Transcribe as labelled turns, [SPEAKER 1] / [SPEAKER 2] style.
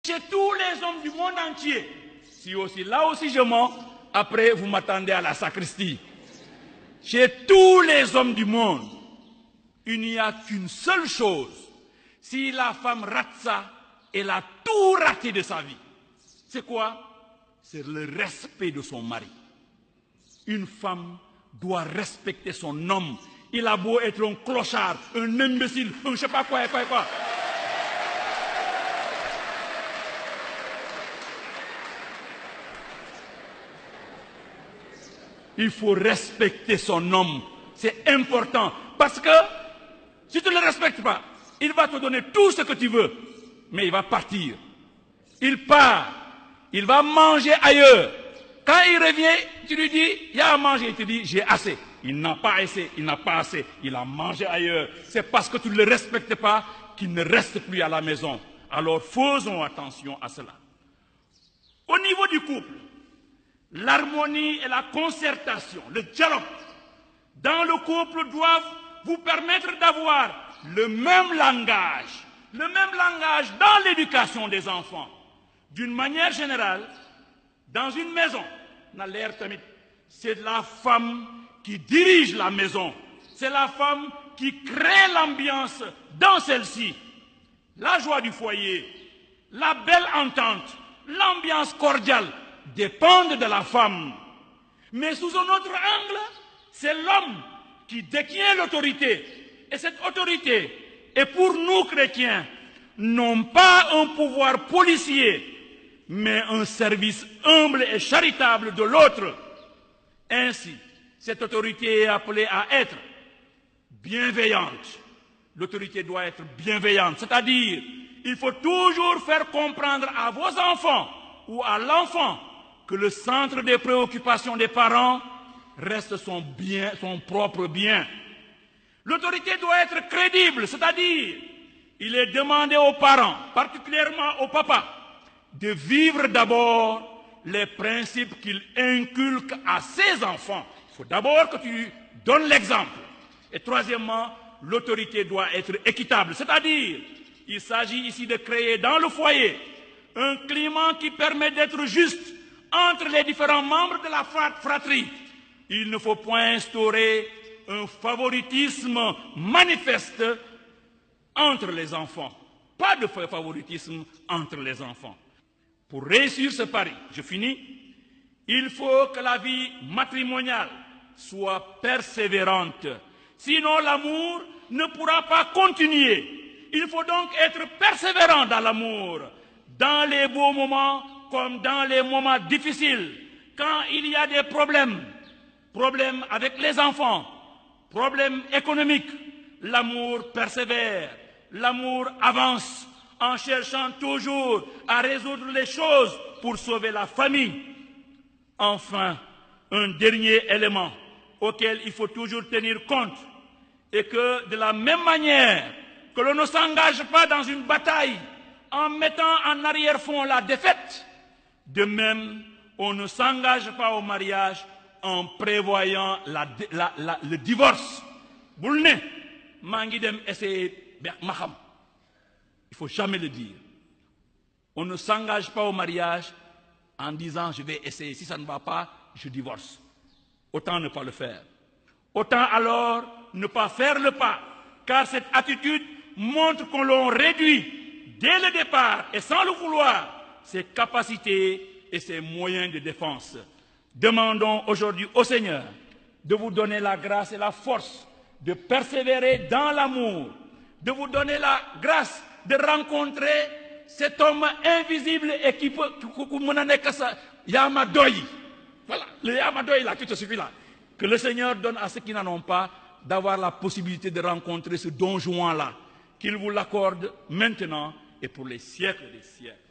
[SPEAKER 1] chez tous les hommes du monde entier. Si aussi, là aussi je mens, après vous m'attendez à la sacristie. Chez tous les hommes du monde, il n'y a qu'une seule chose. Si la femme rate ça, elle a tout raté de sa vie. C'est quoi? C'est le respect de son mari. Une femme doit respecter son homme. Il a beau être un clochard, un imbécile, un je ne sais pas quoi. Il faut respecter son homme. C'est important. Parce que si tu ne le respectes pas, il va te donner tout ce que tu veux. Mais il va partir. Il part. Il va manger ailleurs. Quand il revient, tu lui dis, il y a à manger. Il te dit, j'ai assez. Il n'a pas assez. Il n'a pas assez. Il a mangé ailleurs. C'est parce que tu ne le respectes pas qu'il ne reste plus à la maison. Alors faisons attention à cela. Au niveau du couple, l'harmonie et la concertation, le dialogue dans le couple doivent vous permettre d'avoir le même langage dans l'éducation des enfants. D'une manière générale, dans une maison, c'est la femme qui dirige la maison. C'est la femme qui crée l'ambiance dans celle-ci. La joie du foyer, la belle entente, l'ambiance cordiale dépendent de la femme. Mais sous un autre angle, c'est l'homme qui détient l'autorité. Et cette autorité est pour nous chrétiens, non pas un pouvoir policier, mais un service humble et charitable de l'autre. Ainsi, cette autorité est appelée à être bienveillante. L'autorité doit être bienveillante, c'est-à-dire, il faut toujours faire comprendre à vos enfants ou à l'enfant que le centre des préoccupations des parents reste son propre bien. L'autorité doit être crédible, c'est-à-dire, il est demandé aux parents, particulièrement au papa, de vivre d'abord les principes qu'il inculque à ses enfants. Il faut d'abord que tu donnes l'exemple. Et troisièmement, l'autorité doit être équitable, c'est-à-dire, il s'agit ici de créer dans le foyer un climat qui permet d'être juste entre les différents membres de la fratrie. Il ne faut point instaurer un favoritisme manifeste entre les enfants. Pas de favoritisme entre les enfants. Pour réussir ce pari, je finis, il faut que la vie matrimoniale soit persévérante. Sinon, l'amour ne pourra pas continuer. Il faut donc être persévérant dans l'amour, dans les beaux moments comme dans les moments difficiles. Quand il y a des problèmes avec les enfants, problèmes économiques, l'amour persévère, l'amour avance en cherchant toujours à résoudre les choses pour sauver la famille. Enfin, un dernier élément auquel il faut toujours tenir compte est que de la même manière que l'on ne s'engage pas dans une bataille en mettant en arrière-fond la défaite, de même, on ne s'engage pas au mariage en prévoyant le divorce. Boulne, mangidem essayer maham. Il ne faut jamais le dire. On ne s'engage pas au mariage en disant je vais essayer, si ça ne va pas, je divorce. Autant ne pas le faire. Autant alors ne pas faire le pas, car cette attitude montre qu'on l'on réduit dès le départ et sans le vouloir ses capacités et ses moyens de défense. Demandons aujourd'hui au Seigneur de vous donner la grâce et la force de persévérer dans l'amour, de vous donner la grâce de rencontrer cet homme invisible et qui peut... Yamadoyi. Voilà, le Yamadoyi là, qui te suffit là. Que le Seigneur donne à ceux qui n'en ont pas d'avoir la possibilité de rencontrer ce Don Juan là. Qu'il vous l'accorde maintenant et pour les siècles des siècles.